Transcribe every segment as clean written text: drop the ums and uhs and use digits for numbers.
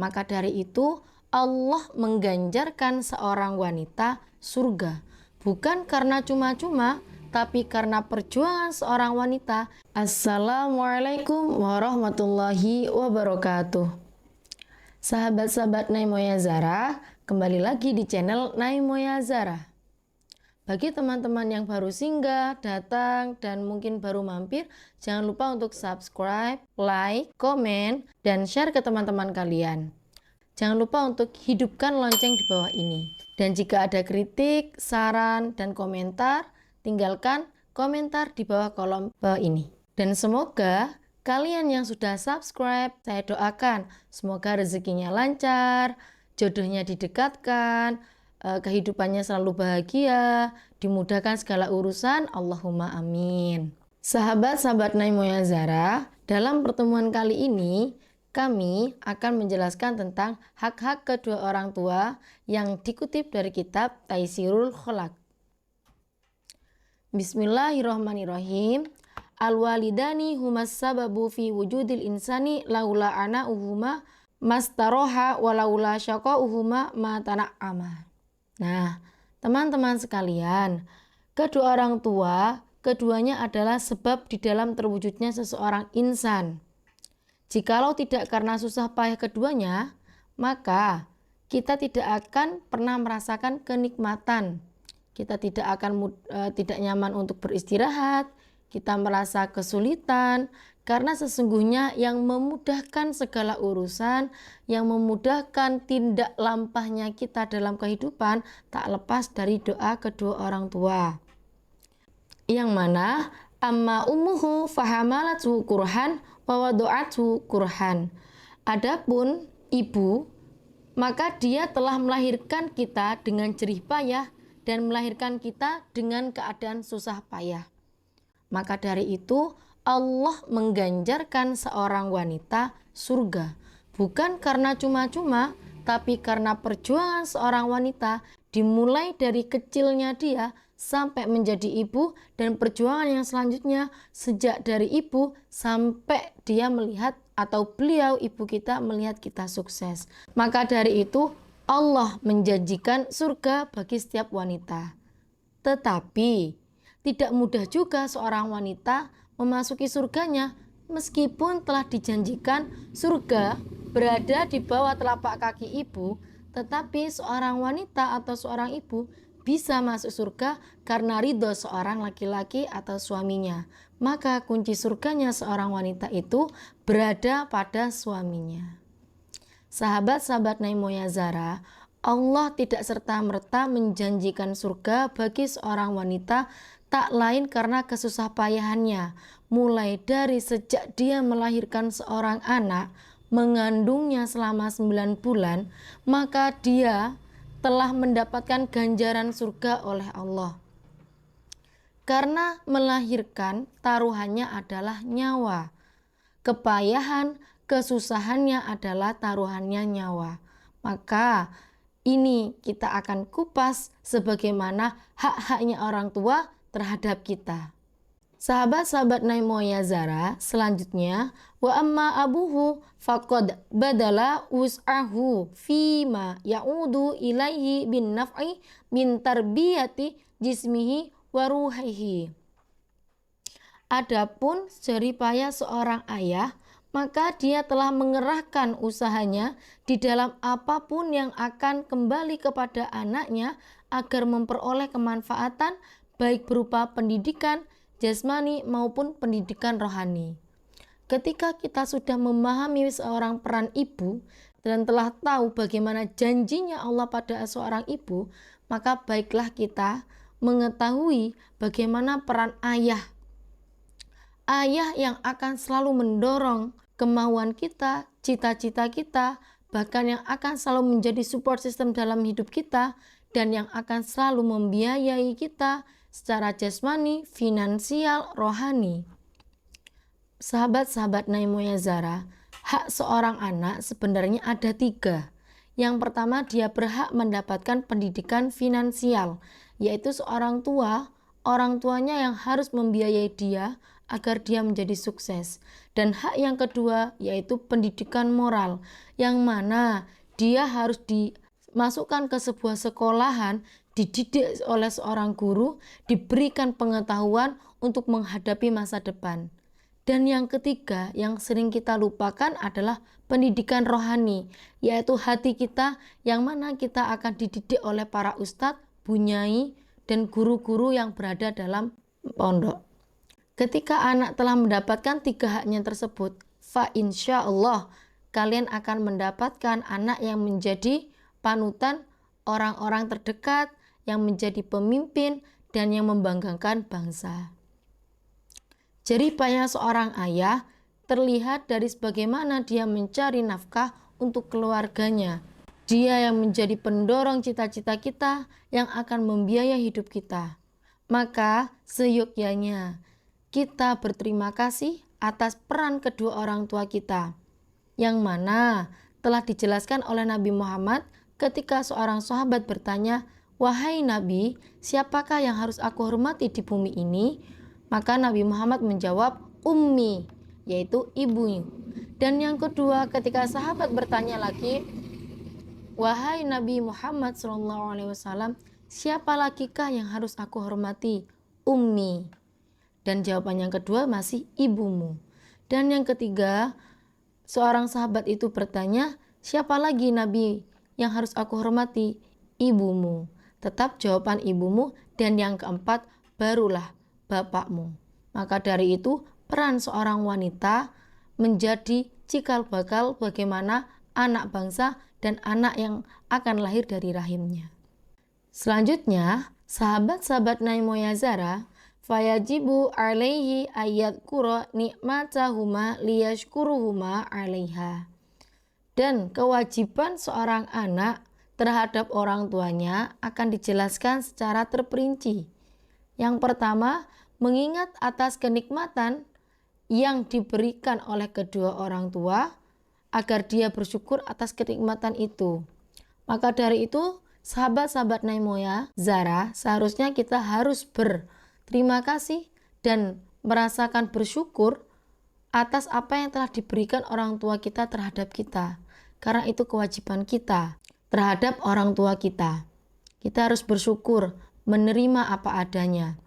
Maka dari itu Allah mengganjarkan seorang wanita surga. Bukan karena cuma-cuma, tapi karena perjuangan seorang wanita. Assalamualaikum warahmatullahi wabarakatuh. Sahabat-sahabat Naimoya Zara, kembali lagi di channel Naimoya Zara. Bagi teman-teman yang baru singgah, datang, dan mungkin baru mampir, jangan lupa untuk subscribe, like, komen, dan share ke teman-teman kalian. Jangan lupa untuk hidupkan lonceng di bawah ini. Dan jika ada kritik, saran, dan komentar, tinggalkan komentar di bawah kolom bawah ini. Dan semoga kalian yang sudah subscribe, saya doakan semoga rezekinya lancar, jodohnya didekatkan, kehidupannya selalu bahagia, dimudahkan segala urusan, Allahumma amin. Sahabat-sahabat Naimoya Zara, dalam pertemuan kali ini kami akan menjelaskan tentang hak-hak kedua orang tua yang dikutip dari kitab Taisirul Kholaq. Bismillahirrahmanirrahim. Al-walidani humas sababu fi wujudil insani laula ana'uhuma mastaroha walaula syaqa'uhuma ma tana'ama. Nah, teman-teman sekalian, kedua orang tua, keduanya adalah sebab di dalam terwujudnya seseorang insan. Jikalau tidak karena susah payah keduanya, maka kita tidak akan pernah merasakan kenikmatan. Kita tidak akan tidak nyaman untuk beristirahat, kita merasa kesulitan, karena sesungguhnya yang memudahkan segala urusan, yang memudahkan tindak lampahnya kita dalam kehidupan tak lepas dari doa kedua orang tua. Yang mana amma ummuhu fahamalathu kurhan wa wada'athu kurhan. Adapun ibu, maka dia telah melahirkan kita dengan jerih payah dan melahirkan kita dengan keadaan susah payah. Maka dari itu Allah mengganjarkan seorang wanita surga. Bukan karena cuma-cuma, tapi karena perjuangan seorang wanita dimulai dari kecilnya dia sampai menjadi ibu, dan perjuangan yang selanjutnya sejak dari ibu sampai dia melihat atau beliau ibu kita melihat kita sukses. Maka dari itu Allah menjanjikan surga bagi setiap wanita. Tetapi tidak mudah juga seorang wanita memasuki surganya meskipun telah dijanjikan surga berada di bawah telapak kaki ibu, tetapi seorang wanita atau seorang ibu bisa masuk surga karena ridho seorang laki-laki atau suaminya. Maka kunci surganya seorang wanita itu berada pada suaminya. Sahabat-sahabat Naimoya Zara, Allah tidak serta-merta menjanjikan surga bagi seorang wanita tak lain karena kesusah payahannya, mulai dari sejak dia melahirkan seorang anak, mengandungnya selama 9 bulan, maka dia telah mendapatkan ganjaran surga oleh Allah. Karena melahirkan taruhannya adalah nyawa. Kepayahan, kesusahannya adalah taruhannya nyawa. Maka ini kita akan kupas sebagaimana hak-haknya orang tua terhadap kita. Sahabat-sahabat Naimoya Zara, selanjutnya wa amma abuhu faqad badala wus'ahu fima ya'udu ilaihi bin naf'i min tarbiyati jismihi wa ruhihi. Adapun jeripaya seorang ayah, maka dia telah mengerahkan usahanya di dalam apapun yang akan kembali kepada anaknya agar memperoleh kemanfaatan baik berupa pendidikan jasmani maupun pendidikan rohani. Ketika kita sudah memahami seorang peran ibu dan telah tahu bagaimana janjinya Allah pada seorang ibu, maka baiklah kita mengetahui bagaimana peran ayah. Ayah yang akan selalu mendorong kemauan kita, cita-cita kita, bahkan yang akan selalu menjadi support system dalam hidup kita, dan yang akan selalu membiayai kita secara jasmani, finansial, rohani. Sahabat-sahabat Naimoya Zara, hak seorang anak sebenarnya ada 3. Yang pertama, dia berhak mendapatkan pendidikan finansial, yaitu seorang tua, orang tuanya yang harus membiayai dia agar dia menjadi sukses. Dan hak yang kedua yaitu pendidikan moral, yang mana dia harus dimasukkan ke sebuah sekolahan, dididik oleh seorang guru, diberikan pengetahuan untuk menghadapi masa depan. Dan yang ketiga yang sering kita lupakan adalah pendidikan rohani, yaitu hati kita yang mana kita akan dididik oleh para ustadz, bunyai, dan guru-guru yang berada dalam pondok. Ketika anak telah mendapatkan 3 haknya tersebut, fa insya Allah kalian akan mendapatkan anak yang menjadi panutan orang-orang terdekat, yang menjadi pemimpin, dan yang membanggakan bangsa. Jerih payah seorang ayah terlihat dari sebagaimana dia mencari nafkah untuk keluarganya. Dia yang menjadi pendorong cita-cita kita yang akan membiayai hidup kita. Maka seyogyanya kita berterima kasih atas peran kedua orang tua kita, yang mana telah dijelaskan oleh Nabi Muhammad ketika seorang sahabat bertanya, "Wahai Nabi, siapakah yang harus aku hormati di bumi ini?" Maka Nabi Muhammad menjawab, "Ummi," yaitu ibu. Dan yang kedua, ketika sahabat bertanya lagi, "Wahai Nabi Muhammad SAW, siapa lagikah yang harus aku hormati?" "Ummi." Dan jawaban yang kedua masih ibumu. Dan yang ketiga, seorang sahabat itu bertanya, "Siapa lagi Nabi yang harus aku hormati?" "Ibumu." Tetap jawaban ibumu. Dan yang keempat, barulah bapakmu. Maka dari itu peran seorang wanita menjadi cikal bakal bagaimana anak bangsa dan anak yang akan lahir dari rahimnya. Selanjutnya, sahabat-sahabat Naimoya Zara, fayajibu alaihi ayat kuro nikmatahuma liyashkuruhuma alaiha. Dan kewajiban seorang anak terhadap orang tuanya akan dijelaskan secara terperinci. Yang pertama, mengingat atas kenikmatan yang diberikan oleh kedua orang tua agar dia bersyukur atas kenikmatan itu. Maka dari itu, sahabat-sahabat Naimoya Zara, seharusnya kita harus berterima kasih dan merasakan bersyukur atas apa yang telah diberikan orang tua kita terhadap kita. Karena itu kewajiban kita terhadap orang tua kita. Kita harus bersyukur, menerima apa adanya.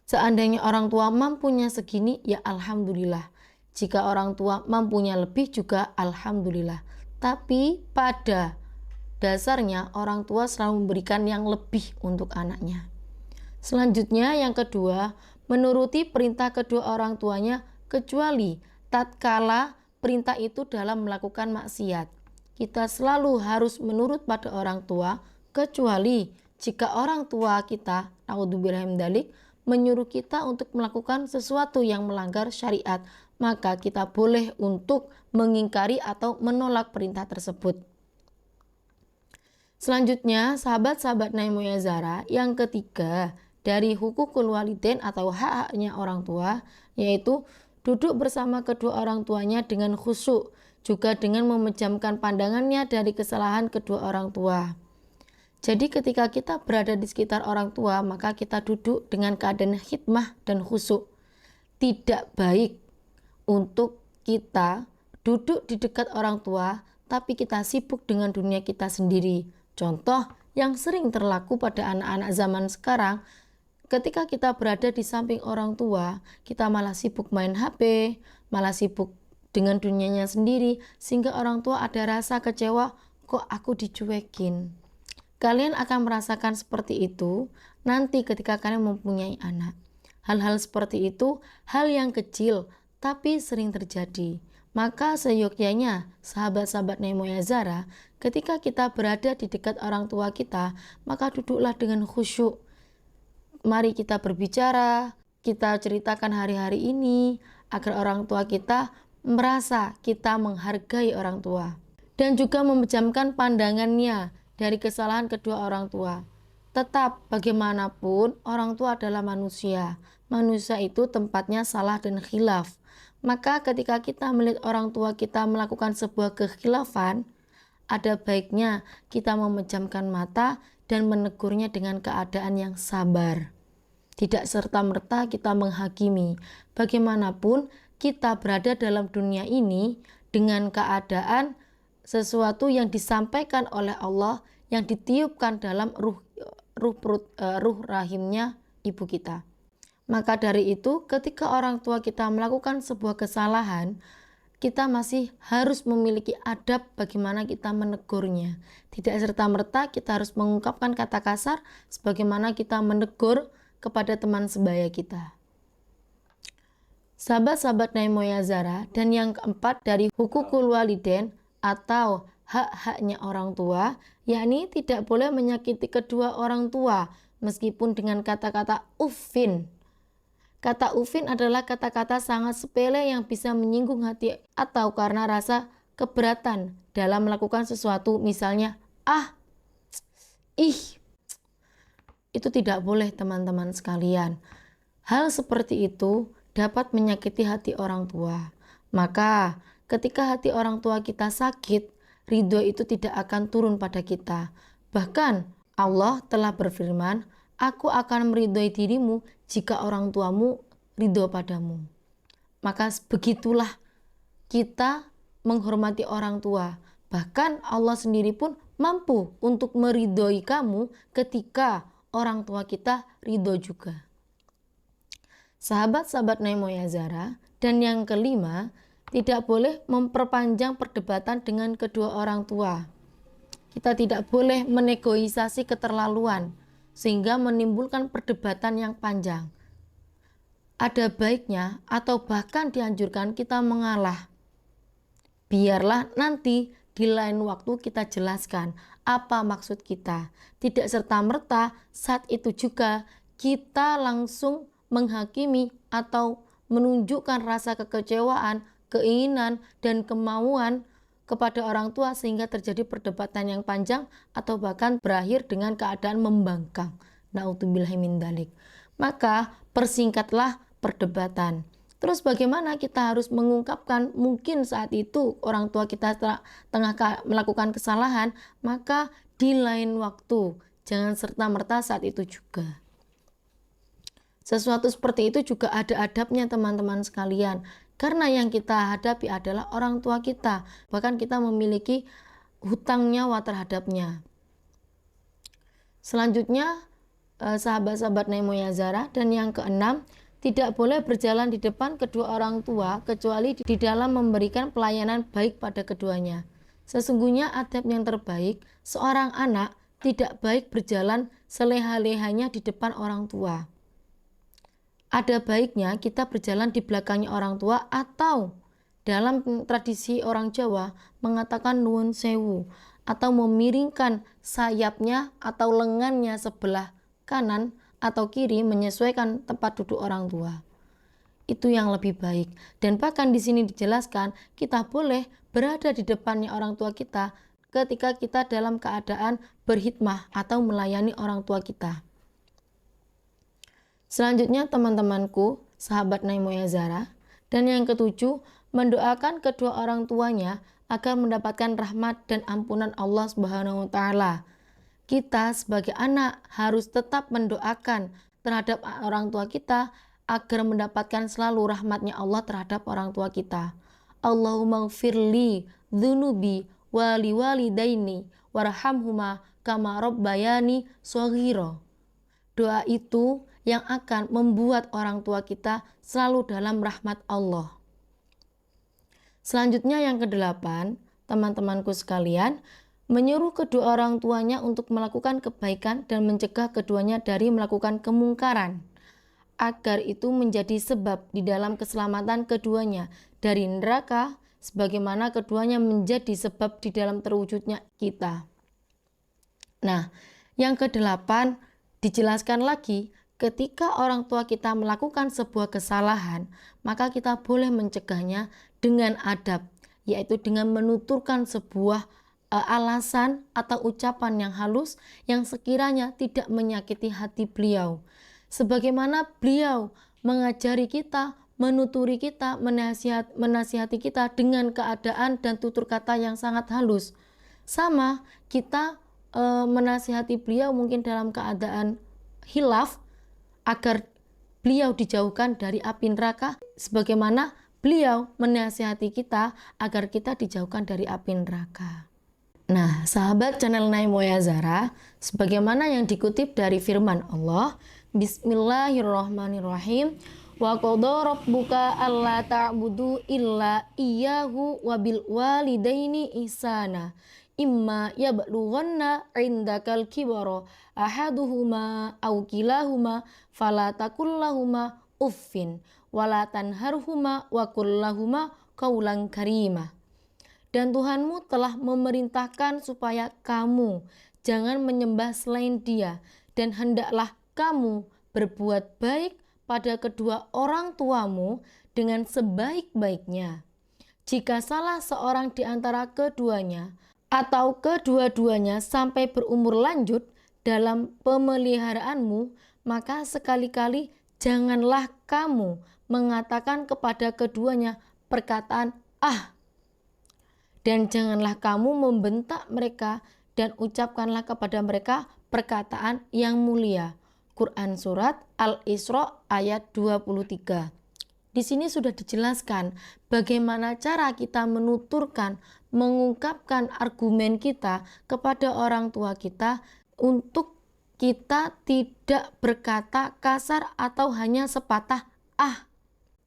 Seandainya orang tua mampunya segini, ya alhamdulillah. Jika orang tua mampunya lebih juga alhamdulillah. Tapi pada dasarnya orang tua selalu memberikan yang lebih untuk anaknya. Selanjutnya yang kedua, menuruti perintah kedua orang tuanya kecuali tatkala perintah itu dalam melakukan maksiat. Kita selalu harus menurut pada orang tua kecuali jika orang tua kita, naudzubillah min dzalik, menyuruh kita untuk melakukan sesuatu yang melanggar syariat, maka kita boleh untuk mengingkari atau menolak perintah tersebut. Selanjutnya, sahabat-sahabat Naimoya Zara, yang ketiga dari hukukul walidain atau hak-haknya orang tua, yaitu duduk bersama kedua orang tuanya dengan khusyuk, juga dengan memejamkan pandangannya dari kesalahan kedua orang tua. Jadi ketika kita berada di sekitar orang tua, maka kita duduk dengan keadaan khidmah dan khusyuk. Tidak baik untuk kita duduk di dekat orang tua, tapi kita sibuk dengan dunia kita sendiri. Contoh yang sering terlaku pada anak-anak zaman sekarang, ketika kita berada di samping orang tua, kita malah sibuk main HP, malah sibuk dengan dunianya sendiri, sehingga orang tua ada rasa kecewa, kok aku dicuekin. Kalian akan merasakan seperti itu nanti ketika kalian mempunyai anak. Hal-hal seperti itu hal yang kecil tapi sering terjadi. Maka seyogyanya sahabat-sahabat Naimoya Zara, ketika kita berada di dekat orang tua kita, maka duduklah dengan khusyuk. Mari kita berbicara, kita ceritakan hari-hari ini agar orang tua kita merasa kita menghargai orang tua. Dan juga memejamkan pandangannya dari kesalahan kedua orang tua. Tetap bagaimanapun orang tua adalah manusia. Manusia itu tempatnya salah dan khilaf. Maka ketika kita melihat orang tua kita melakukan sebuah kekhilafan, ada baiknya kita memejamkan mata dan menegurnya dengan keadaan yang sabar. Tidak serta-merta kita menghakimi. Bagaimanapun kita berada dalam dunia ini dengan keadaan sesuatu yang disampaikan oleh Allah yang ditiupkan dalam ruh rahimnya ibu kita. Maka dari itu ketika orang tua kita melakukan sebuah kesalahan, kita masih harus memiliki adab bagaimana kita menegurnya. Tidak serta-merta kita harus mengungkapkan kata kasar sebagaimana kita menegur kepada teman sebaya kita. Sahabat-sahabat Nabi Moyazara, dan yang keempat dari hukukul walidain atau hak-haknya orang tua, yakni tidak boleh menyakiti kedua orang tua meskipun dengan kata-kata uffin. Kata uffin adalah kata-kata sangat sepele yang bisa menyinggung hati atau karena rasa keberatan dalam melakukan sesuatu, misalnya ih. Itu tidak boleh teman-teman sekalian. Hal seperti itu dapat menyakiti hati orang tua. Maka ketika hati orang tua kita sakit, ridho itu tidak akan turun pada kita. Bahkan Allah telah berfirman, aku akan meridhoi dirimu jika orang tuamu ridho padamu. Maka begitulah kita menghormati orang tua. Bahkan Allah sendiri pun mampu untuk meridhoi kamu ketika orang tua kita ridho juga. Sahabat-sahabat Nabi Moyazara, dan yang kelima, tidak boleh memperpanjang perdebatan dengan kedua orang tua. Kita tidak boleh menegosiasi keterlaluan sehingga menimbulkan perdebatan yang panjang. Ada baiknya atau bahkan dianjurkan kita mengalah. Biarlah nanti di lain waktu kita jelaskan apa maksud kita. Tidak serta-merta saat itu juga kita langsung menghakimi atau menunjukkan rasa kekecewaan, keinginan, dan kemauan kepada orang tua sehingga terjadi perdebatan yang panjang atau bahkan berakhir dengan keadaan membangkang. Na'udzubillahi min dzalik. Maka persingkatlah perdebatan. Terus bagaimana kita harus mengungkapkan mungkin saat itu orang tua kita tengah melakukan kesalahan, maka di lain waktu, jangan serta-merta saat itu juga. Sesuatu seperti itu juga ada adabnya teman-teman sekalian. Karena yang kita hadapi adalah orang tua kita. Bahkan kita memiliki hutang nyawa terhadapnya. Selanjutnya, sahabat-sahabat Nabi Moyazara, dan yang keenam, tidak boleh berjalan di depan kedua orang tua kecuali di dalam memberikan pelayanan baik pada keduanya. Sesungguhnya adab yang terbaik, seorang anak tidak baik berjalan seleha-lehanya di depan orang tua. Ada baiknya kita berjalan di belakangnya orang tua atau dalam tradisi orang Jawa mengatakan nuwun sewu atau memiringkan sayapnya atau lengannya sebelah kanan atau kiri menyesuaikan tempat duduk orang tua. Itu yang lebih baik. Dan bahkan di sini dijelaskan kita boleh berada di depannya orang tua kita ketika kita dalam keadaan berkhidmah atau melayani orang tua kita. Selanjutnya teman-temanku, sahabat Nabi Moyazara, dan yang ketujuh, mendoakan kedua orang tuanya agar mendapatkan rahmat dan ampunan Allah Subhanahu wa taala. Kita sebagai anak harus tetap mendoakan terhadap orang tua kita agar mendapatkan selalu rahmatnya Allah terhadap orang tua kita. Allahumma gfirli dzunubi wali walidaini warhamhuma kama rabbayani shaghira. Doa itu yang akan membuat orang tua kita selalu dalam rahmat Allah. Selanjutnya yang kedelapan, teman-temanku sekalian, menyuruh kedua orang tuanya untuk melakukan kebaikan dan mencegah keduanya dari melakukan kemungkaran, agar itu menjadi sebab di dalam keselamatan keduanya dari neraka, sebagaimana keduanya menjadi sebab di dalam terwujudnya kita. Nah, yang kedelapan dijelaskan lagi, ketika orang tua kita melakukan sebuah kesalahan, maka kita boleh mencegahnya dengan adab, yaitu dengan menuturkan sebuah alasan atau ucapan yang halus yang sekiranya tidak menyakiti hati beliau. Sebagaimana beliau mengajari kita, menuturi kita, menasihati kita dengan keadaan dan tutur kata yang sangat halus. Sama kita menasihati beliau mungkin dalam keadaan khilaf agar beliau dijauhkan dari api neraka, sebagaimana beliau menasihati kita agar kita dijauhkan dari api neraka. Nah, sahabat channel Naimoya Zara, sebagaimana yang dikutip dari firman Allah, Bismillahirrahmanirrahim, wa qadha rabbuka alla ta'budu illa iyyahu wa bil walidaini ihsana imma yablughanna 'indakal kibara ahaduhuma aw kilahuma fala taqul lahumā uffin wa la tanharhuma wa qul lahumā qawlan karīma. Dan Tuhanmu telah memerintahkan supaya kamu jangan menyembah selain Dia, dan hendaklah kamu berbuat baik pada kedua orang tuamu dengan sebaik-baiknya. Jika salah seorang di antara keduanya atau kedua-duanya sampai berumur lanjut dalam pemeliharaanmu, maka sekali-kali janganlah kamu mengatakan kepada keduanya perkataan "ah", dan janganlah kamu membentak mereka dan ucapkanlah kepada mereka perkataan yang mulia. Quran Surat Al-Isra ayat 23. Di sini sudah dijelaskan bagaimana cara kita menuturkan, mengungkapkan argumen kita kepada orang tua kita untuk kita tidak berkata kasar atau hanya sepatah "ah".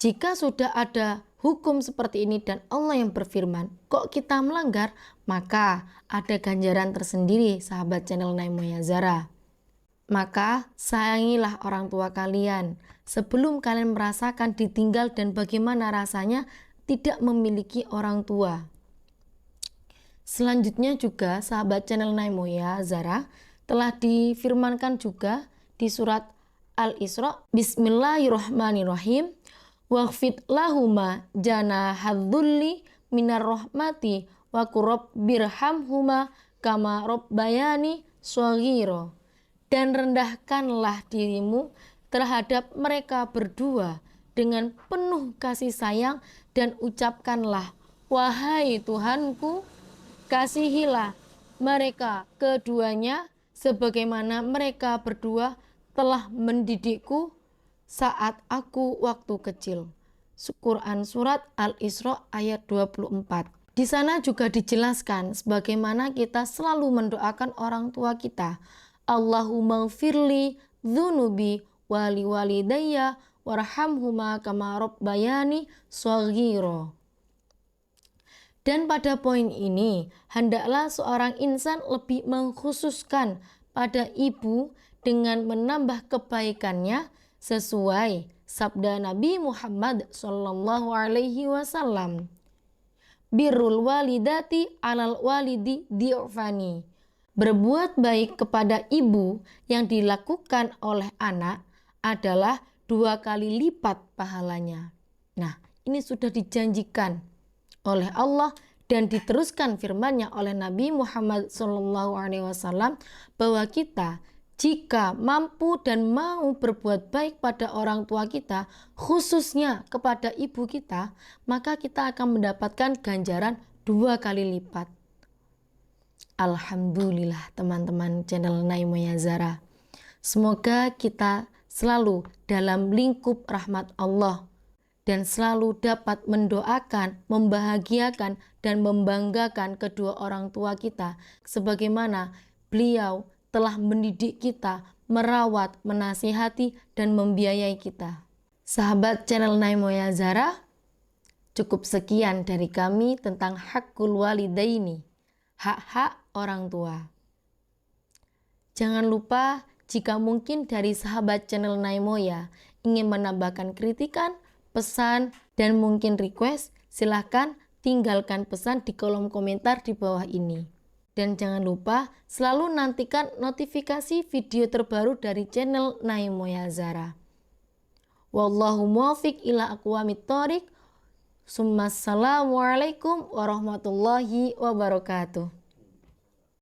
Jika sudah ada hukum seperti ini dan Allah yang berfirman, kok kita melanggar, maka ada ganjaran tersendiri, sahabat channel Naimoya Zara. Maka sayangilah orang tua kalian sebelum kalian merasakan ditinggal dan bagaimana rasanya tidak memiliki orang tua. Selanjutnya juga sahabat channel Naimoya Zara telah difirmankan juga di surat Al-Isra, Bismillahirrahmanirrahim, waghfid lahuma janahadzulli minar rahmati wa qur birhamhuma kama rabbayani shaghira. Dan rendahkanlah dirimu terhadap mereka berdua dengan penuh kasih sayang dan ucapkanlah, wahai Tuhanku, kasihilah mereka keduanya sebagaimana mereka berdua telah mendidikku saat aku waktu kecil. Quran Surat Al-Isra ayat 24. Di sana juga dijelaskan sebagaimana kita selalu mendoakan orang tua kita. Allahumma gfirli dzunubi wali walidayya warhamhuma kama rabbayani shaghira. Dan pada poin ini, hendaklah seorang insan lebih mengkhususkan pada ibu dengan menambah kebaikannya sesuai sabda Nabi Muhammad SAW. Birrul walidati alal walidi di'fani. Berbuat baik kepada ibu yang dilakukan oleh anak adalah 2 kali lipat pahalanya. Nah, ini sudah dijanjikan oleh Allah dan diteruskan firman-Nya oleh Nabi Muhammad SAW bahwa kita jika mampu dan mau berbuat baik pada orang tua kita, khususnya kepada ibu kita, maka kita akan mendapatkan ganjaran 2 kali lipat. Alhamdulillah teman-teman channel Naimoya Zara. Semoga kita selalu dalam lingkup rahmat Allah dan selalu dapat mendoakan, membahagiakan, dan membanggakan kedua orang tua kita sebagaimana beliau telah mendidik kita, merawat, menasihati, dan membiayai kita. Sahabat channel Naimoya Zara, cukup sekian dari kami tentang hakul walidaini, hak-hak orang tua. Jangan lupa jika mungkin dari sahabat channel Naimoya ingin menambahkan kritikan, pesan, dan mungkin request, silahkan tinggalkan pesan di kolom komentar di bawah ini. Dan jangan lupa selalu nantikan notifikasi video terbaru dari channel Naimoya Zara. Wallahu muwaffiq ila aqwamit thoriq. Assalamualaikum warahmatullahi wabarakatuh.